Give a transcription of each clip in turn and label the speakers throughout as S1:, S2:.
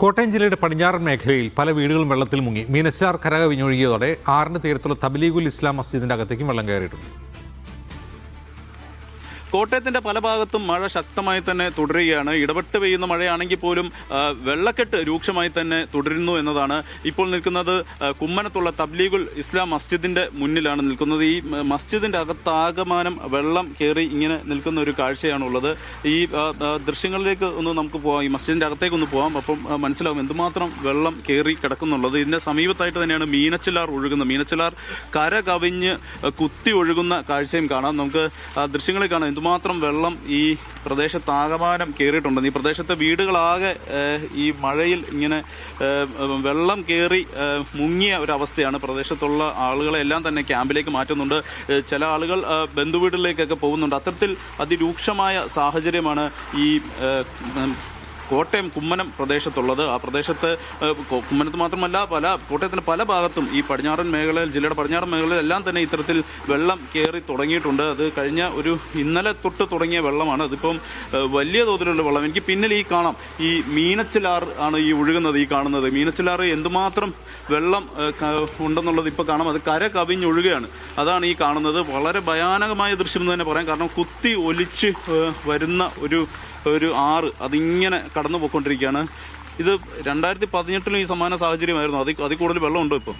S1: കോട്ടയം ജില്ലയുടെ പടിഞ്ഞാറൻ മേഖലയിൽ പല വീടുകളും വെള്ളത്തിൽ മുങ്ങി. മീനച്ചിലാർ കരകവിഞ്ഞൊഴുകിയതോടെ ആറിന് തീരത്തുള്ള തബ്ലീഗുൽ ഇസ്ലാം മസ്ജിദിന്റെ അകത്തേക്കും വെള്ളം കയറിയിട്ടുണ്ട്.
S2: കോട്ടയത്തിന്റെ പല ഭാഗത്തും മഴ ശക്തമായി തന്നെ തുടരുകയാണ്. ഇടപെട്ട് പെയ്യുന്ന മഴയാണെങ്കിൽ പോലും വെള്ളക്കെട്ട് രൂക്ഷമായി തന്നെ തുടരുന്നു എന്നതാണ്. ഇപ്പോൾ നിൽക്കുന്നത് കുമ്മനത്തുള്ള തബ്ലീഗുൽ ഇസ്ലാം മസ്ജിദിന്റെ മുന്നിലാണ് നിൽക്കുന്നത്. ഈ മസ്ജിദിന്റെ അകത്താകമാനം വെള്ളം കയറി ഇങ്ങനെ നിൽക്കുന്ന ഒരു കാഴ്ചയാണുള്ളത്. ഈ ദൃശ്യങ്ങളിലേക്ക് ഒന്ന് നമുക്ക് പോകാം, ഈ മസ്ജിദിന്റെ അകത്തേക്ക് ഒന്ന് പോകാം. അപ്പം മനസ്സിലാവും എന്തുമാത്രം വെള്ളം കയറി കിടക്കുന്നുള്ളത്. ഇതിന്റെ സമീപത്തായിട്ട് തന്നെയാണ് മീനച്ചിലാർ ഒഴുകുന്നത്. മീനച്ചിലാർ കര കവിഞ്ഞ് കുത്തി ഒഴുകുന്ന കാഴ്ചയും കാണാം. നമുക്ക് ദൃശ്യങ്ങളിൽ കാണാം എന്തുമാത്രം വെള്ളം ഈ പ്രദേശത്താകമാനം കയറിയിട്ടുണ്ട്. ഈ പ്രദേശത്തെ വീടുകളാകെ ഈ മഴയിൽ ഇങ്ങനെ വെള്ളം കയറി മുങ്ങിയ ഒരവസ്ഥയാണ്. പ്രദേശത്തുള്ള ആളുകളെല്ലാം തന്നെ ക്യാമ്പിലേക്ക് മാറ്റുന്നുണ്ട്. ചില ആളുകൾ ബന്ധുവീടുകളിലേക്കൊക്കെ പോകുന്നുണ്ട്. അത്തരത്തിൽ അതിരൂക്ഷമായ സാഹചര്യമാണ് ഈ കോട്ടയം കുമ്മനം പ്രദേശത്തുള്ളത്. ആ പ്രദേശത്ത് കുമ്മനത്ത് മാത്രമല്ല കോട്ടയത്തിന്റെ പല ഭാഗത്തും ഈ പടിഞ്ഞാറൻ മേഖലയിൽ, ജില്ലയുടെ പടിഞ്ഞാറൻ മേഖലയിലെല്ലാം തന്നെ ഇത്തരത്തിൽ വെള്ളം കയറി തുടങ്ങിയിട്ടുണ്ട്. അത് കഴിഞ്ഞ ഇന്നലെ തൊട്ട് തുടങ്ങിയ വെള്ളമാണ്. അതിപ്പം വലിയ തോതിലുള്ള വെള്ളം. എനിക്ക് പിന്നിൽ ഈ കാണാം, ഈ മീനച്ചിലാർ ആണ് ഈ ഒഴുകുന്നത്. ഈ കാണുന്നത് മീനച്ചിലാർ എന്തുമാത്രം വെള്ളം ഉണ്ടെന്നുള്ളത് ഇപ്പോൾ കാണാം. അത് കര കവിഞ്ഞൊഴുകുകയാണ്. അതാണ് ഈ കാണുന്നത്. വളരെ ഭയാനകമായ ദൃശ്യം എന്ന് തന്നെ പറയാം. കാരണം കുത്തി ഒലിച്ച് വരുന്ന ഒരു ആറ് അതിങ്ങനെ കടന്നു പോയിക്കൊണ്ടിരിക്കുകയാണ്. ഇത് 2018 ഈ സമാന സാഹചര്യമായിരുന്നു. അതിൽ കൂടുതൽ വെള്ളമുണ്ടോ ഇപ്പോൾ?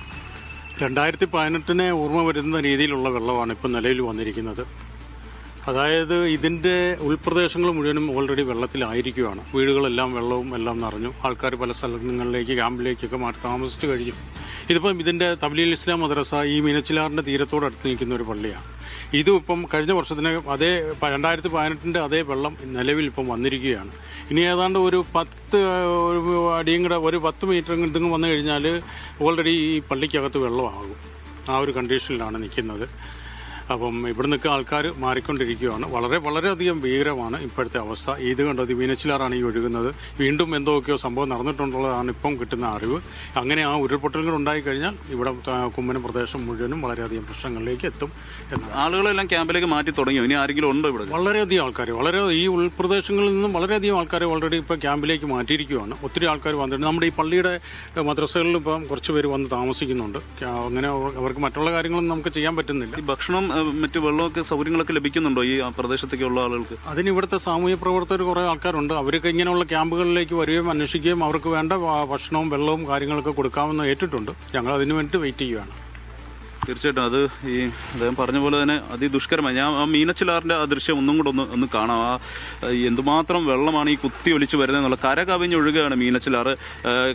S3: 2018 ഓർമ്മ വരുന്ന രീതിയിലുള്ള വെള്ളമാണ് ഇപ്പോൾ നിലവിൽ വന്നിരിക്കുന്നത്. അതായത് ഇതിൻ്റെ ഉൾപ്രദേശങ്ങൾ മുഴുവനും ഓൾറെഡി വെള്ളത്തിലായിരിക്കുകയാണ്. വീടുകളെല്ലാം വെള്ളവും എല്ലാം നിറഞ്ഞു. ആൾക്കാർ പല സ്ഥലങ്ങളിലേക്ക് ക്യാമ്പിലേക്കൊക്കെ മാറ്റി താമസിച്ചു കഴിഞ്ഞു. ഇതിപ്പം ഇതിൻ്റെ തബ്ലീഗുൽ ഇസ്ലാം മദ്രസ ഈ മീനച്ചിലാറിൻ്റെ തീരത്തോടടുത്ത് നിൽക്കുന്ന ഒരു പള്ളിയാണ്. ഇതും ഇപ്പം കഴിഞ്ഞ വർഷത്തിന് അതേ 2018 അതേ വെള്ളം നിലവിൽ ഇപ്പം വന്നിരിക്കുകയാണ്. ഇനി ഏതാണ്ട് ഒരു 10 അടിയും കൂടെ ഒരു 10 മീറ്റർ ഇങ്ങോട്ടും വന്നു കഴിഞ്ഞാൽ ഓൾറെഡി ഈ പള്ളിക്കകത്ത് വെള്ളമാകും. ആ ഒരു കണ്ടീഷനിലാണ് നിൽക്കുന്നത്. അപ്പം ഇവിടെ നിൽക്കുക ആൾക്കാർ മാറിക്കൊണ്ടിരിക്കുകയാണ്. വളരെയധികം ഭീകരമാണ് ഇപ്പോഴത്തെ അവസ്ഥ. ഇത് കണ്ടത് മീനച്ചിലാറാണ് ഈ ഒഴുകുന്നത്. വീണ്ടും എന്തൊക്കെയോ സംഭവം നടന്നിട്ടുള്ളതാണ് ഇപ്പം കിട്ടുന്ന അറിവ്. അങ്ങനെ ആ ഉരുൾപൊട്ടലുകൾ ഉണ്ടായിക്കഴിഞ്ഞാൽ ഇവിടെ കുമ്മനം പ്രദേശം മുഴുവനും വളരെയധികം പ്രശ്നങ്ങളിലേക്ക് എത്തും.
S2: ആളുകളെല്ലാം ക്യാമ്പിലേക്ക് മാറ്റി തുടങ്ങിയോ? ഇനി ആരെങ്കിലും ഉണ്ടോ ഇവിടെ?
S3: വളരെയധികം ആൾക്കാർ ഈ ഉൾപ്രദേശങ്ങളിൽ നിന്നും വളരെയധികം ആൾക്കാർ ഓൾറെഡി ഇപ്പോൾ ക്യാമ്പിലേക്ക് മാറ്റിയിരിക്കുകയാണ്. ഒത്തിരി ആൾക്കാർ വന്നിട്ടുണ്ട്. നമ്മുടെ ഈ പള്ളിയുടെ മദ്രസകളിൽ ഇപ്പം കുറച്ച് പേര് വന്ന് താമസിക്കുന്നുണ്ട്. അങ്ങനെ അവർക്ക് മറ്റുള്ള കാര്യങ്ങളൊന്നും നമുക്ക് ചെയ്യാൻ പറ്റുന്നില്ല.
S2: ഈ ഭക്ഷണം മറ്റു വെള്ളമൊക്കെ സൗകര്യങ്ങളൊക്കെ ലഭിക്കുന്നുണ്ടോ ഈ പ്രദേശത്തേക്കുള്ള ആളുകൾക്ക്?
S3: അതിന് ഇവിടുത്തെ സാമൂഹ്യ പ്രവർത്തകർ കുറേ ആൾക്കാരുണ്ട്. അവർക്ക് ഇങ്ങനെയുള്ള ക്യാമ്പുകളിലേക്ക് വരികയും അന്വേഷിക്കുകയും അവർക്ക് വേണ്ട ഭക്ഷണവും വെള്ളവും കാര്യങ്ങളൊക്കെ കൊടുക്കാമെന്ന് ഏറ്റിട്ടുണ്ട്. ഞങ്ങൾ അതിനു വേണ്ടി വെയിറ്റ് ചെയ്യുകയാണ്.
S2: തീർച്ചയായിട്ടും അത് ഈ അദ്ദേഹം പറഞ്ഞ പോലെ തന്നെ അതിദുഷ്കരമായി. ഞാൻ ആ മീനച്ചിലാറിന്റെ ആ ദൃശ്യം ഒന്നും കൂടെ ഒന്ന് കാണാം. എന്തുമാത്രം വെള്ളമാണ് ഈ കുത്തി ഒലിച്ച് വരുന്നതെന്നുള്ള. കര കവിഞ്ഞൊഴുകുകയാണ് മീനച്ചിലാറ്.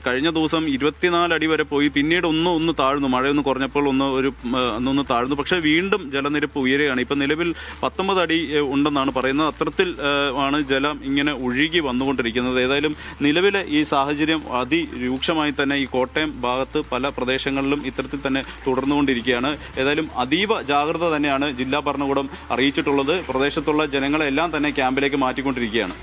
S2: കഴിഞ്ഞ ദിവസം 24 അടി വരെ പോയി. പിന്നീട് ഒന്ന് താഴ്ന്നു. മഴയൊന്ന് കുറഞ്ഞപ്പോൾ ഒന്ന് താഴ്ന്നു. പക്ഷേ വീണ്ടും ജലനിരപ്പ് ഉയരുകയാണ്. ഇപ്പം നിലവിൽ 19 അടി ഉണ്ടെന്നാണ് പറയുന്നത്. അത്തരത്തിൽ ആണ് ജലം ഇങ്ങനെ ഒഴുകി വന്നുകൊണ്ടിരിക്കുന്നത്. ഏതായാലും നിലവിലെ ഈ സാഹചര്യം അതിരൂക്ഷമായി തന്നെ ഈ കോട്ടയം ഭാഗത്ത് പല പ്രദേശങ്ങളിലും ഇത്തരത്തിൽ തന്നെ തുടർന്നുകൊണ്ടിരിക്കുകയാണ്. ഏതായാലും അതീവ ജാഗ്രത തന്നെയാണ് ജില്ലാ ഭരണകൂടം അറിയിച്ചിട്ടുള്ളത്. പ്രദേശത്തുള്ള ജനങ്ങളെല്ലാം തന്നെ ക്യാമ്പിലേക്ക് മാറ്റിക്കൊണ്ടിരിക്കുകയാണ്.